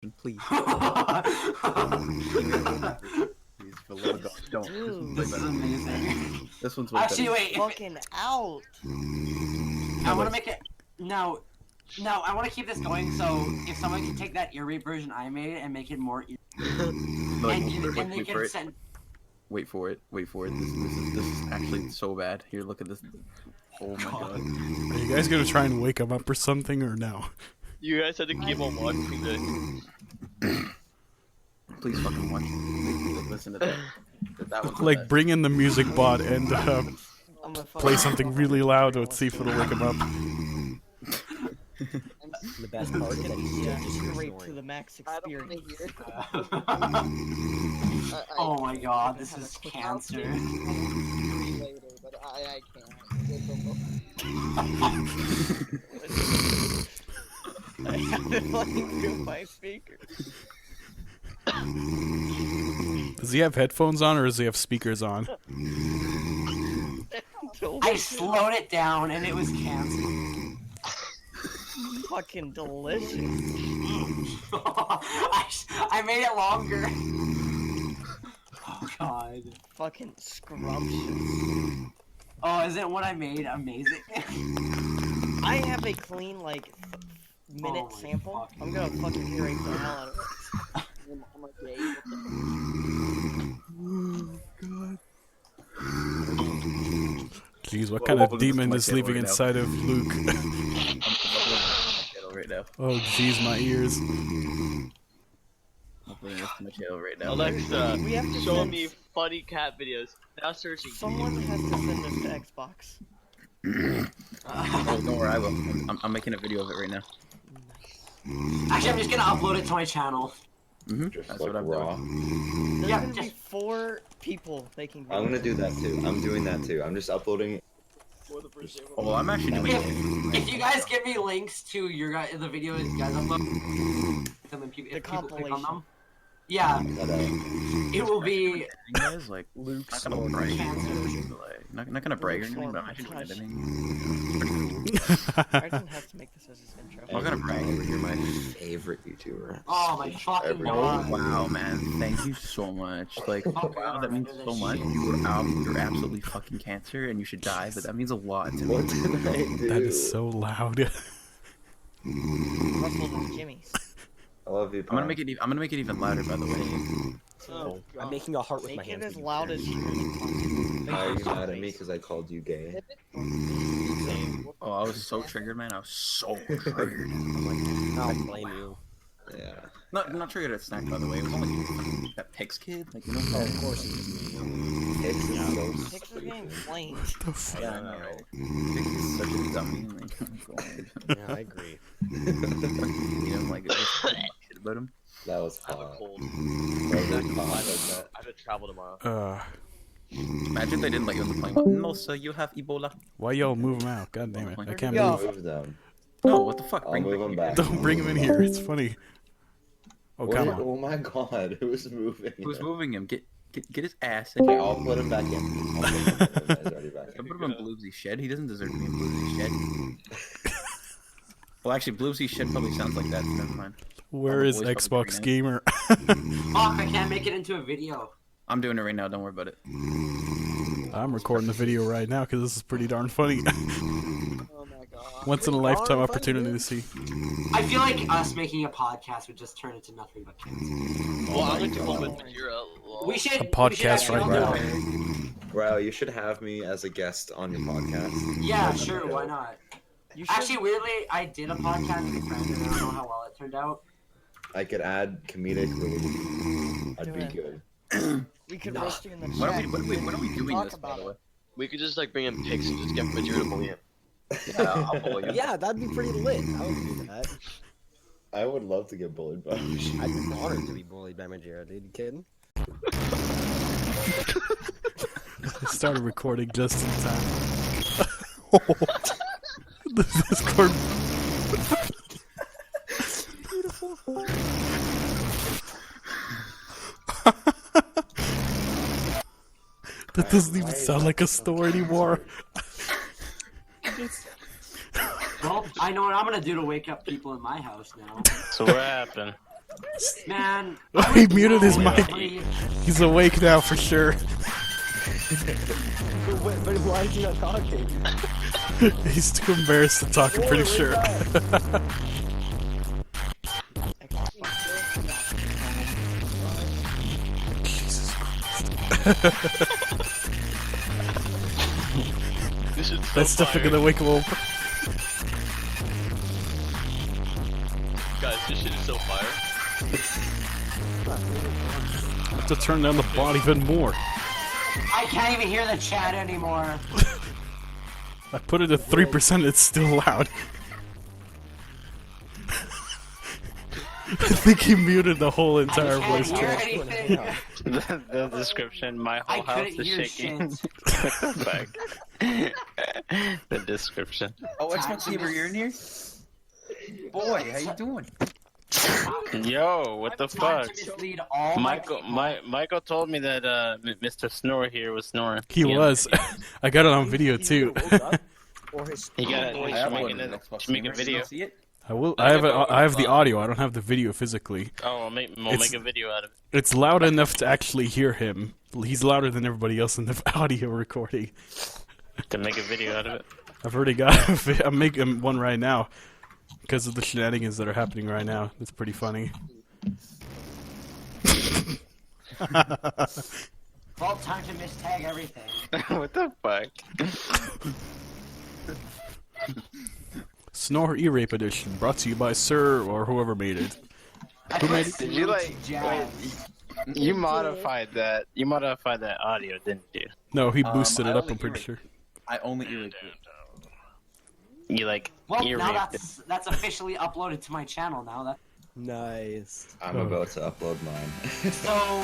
Please. Please, for the love of God, don't. Dude, This is amazing. This one's way Actually, better. wait. fucking out. I want to make it. No, I want to keep this going. So if someone can take that ear rape version I made and make it more, Like, and they can send. Wait for it. Wait for it. This is actually so bad. Here, look at this. Oh my god. Are you guys gonna try and wake him up or something, or no? You guys had to keep on watching this. Please fucking watch. Listen to that. That one's Like, bad. bring in the music bot and I'm gonna play something really loud. Let's see if it'll wake him up. The best part is that he's Yeah, just straight snoring. to the max I don't experience. want to hear it. Oh my god, this is cancer. Later, but I can't. I have it running through my speaker. Does he have headphones on or does he have speakers on? I slowed it down and it was cancer. Fucking delicious. I made it longer. Oh god. Fucking scrumptious. Oh, isn't what I made amazing? I have a clean, like, minute Oh my sample. fucking I'm gonna fucking hear the hell out of it. I'm like, yeah, Jeez, what kind of Welcome to demon my is channel living right now. inside of Luke? Right now. Oh, jeez, my ears. I'm putting this to my channel right now. Alexa, We have to show send- me funny cat videos. Now searching. Someone has to send this to Xbox. Oh, don't worry, I will. I'm making a video of it right now. Actually, I'm just gonna upload it to my channel. That's what I'm doing. There's Yeah, gonna be just- 4 people making videos. I'm gonna do that too. I'm doing that too. I'm just uploading. Oh, I'm actually doing it. If you guys give me links to your guys, the videos you guys upload, them and people, The if people click on compilation. them, yeah, But, it will be. Guys, like, Luke's not gonna brag. cancer. Not gonna brag or anything, but I'm actually doing editing. I didn't have to make this as his intro. I'm gonna brag. You're my favorite YouTuber. Oh my fucking Every- Oh god. wow, man! Thank you so much. Like, wow, that means so much. You're absolutely fucking cancer, and you should die. But that means a lot to What me. did I do? That is so loud. Russell and Jimmy's. I love you. I'm gonna make it. I'm gonna make it even louder, by the way. Oh, I'm making a heart with my Make it hands. as loud as you can. Why are you mad at me because I called you gay? Oh, I was so triggered, man. I was so triggered. I don't blame you. Yeah. Not triggered at snack, by the way. It was only that Pix kid, like, you know. Oh, of course it was me. It's so Picks are stupid. getting flamed. The fuck? Yeah, I know, right? Pix is such a dummy. Like, oh god. Yeah, I agree. You know, like, it's shit about him. That was I have a hot. cold. That was hot. I have to travel tomorrow. Imagine they didn't let you on the plane. No, sir, you have Ebola. Why y'all move him out? God damn it. I can't Yo. move. Move them. No, what the fuck? I'll Bring move him them back. Don't bring him in here. It's funny. Oh, What come did- on. Oh my god, who's moving? Who's moving him? Get his ass in Okay, here. I'll put him back in. I'll put him in. He's already back Don't in. put him in Bloopsy's shed. He doesn't deserve to be in Bloopsy's shed. Well, actually, Bloopsy's shed probably sounds like that. So never mind. Where is Xbox Gamer? Fuck, I can't make it into a video. I'm doing it right now. Don't worry about it. I'm recording the video right now because this is pretty darn funny. Oh my god. Once in a lifetime opportunity to see. I feel like us making a podcast would just turn into nothing but cancer. Well, I'm gonna come with Majira. We should. A podcast we should right actually- Bro, you should have me as a guest on your podcast. Yeah, sure. Why not? You should, Actually, weirdly, I did a podcast with a friend, and I don't know how well it turned out. I could add comedic relief. I'd Do be it. good. we could roast you in the When are chat. we doing Talk this, by about the way? We could just like bring in pics and just get Majira to bully him. Yeah, I'll bully you. Yeah, that'd be pretty lit. I would do that. I would love to get bullied by you. I'd be honored to be bullied by Majira, dude. You kidding? I started recording just in time. The Discord. That doesn't even sound like a store anymore. Well, I know what I'm gonna do to wake up people in my house now. So what happened? Man. Oh, he muted his mic. Please. He's awake now for sure. But why is he not talking? He's too embarrassed to talk, I'm pretty sure. Jesus Christ. This is so That's definitely fire. gonna wake him up. Guys, this shit is so fire. I have to turn down the bot even more. I can't even hear the chat anymore. I put it at 3%, it's still loud. I think he muted the whole entire I can't voice hear chat. anything. The description, my I whole house couldn't is hear shaking. shit. What the fuck? The description. Oh, Xbox Gamer, you're in here? Boy, how you doing? Yo, what the Time fuck? to mislead all my people. Michael told me that Mr. Snore here was snoring. He was. I got it on video too. He got I it. uploaded Should an make Xbox a Gamer. video. You see it? I will. I have the audio. I don't have the video physically. Oh, we'll make a video out of it. It's loud enough to actually hear him. He's louder than everybody else in the audio recording. To make a video out of it. I've already got. I'm making one right now because of the shenanigans that are happening right now. It's pretty funny. Well, time to mistag everything. What the fuck? Snore E-Rape Edition, brought to you by Sir or whoever made it. I Who put made it? Did you like? jazz. You modified that. You modified that audio, didn't you? No, he boosted I it up, only I'm pretty E-Rape sure. I only irritate. You like Well, ear now raped it. that's officially uploaded to my channel now. That Nice. I'm about to upload mine. so.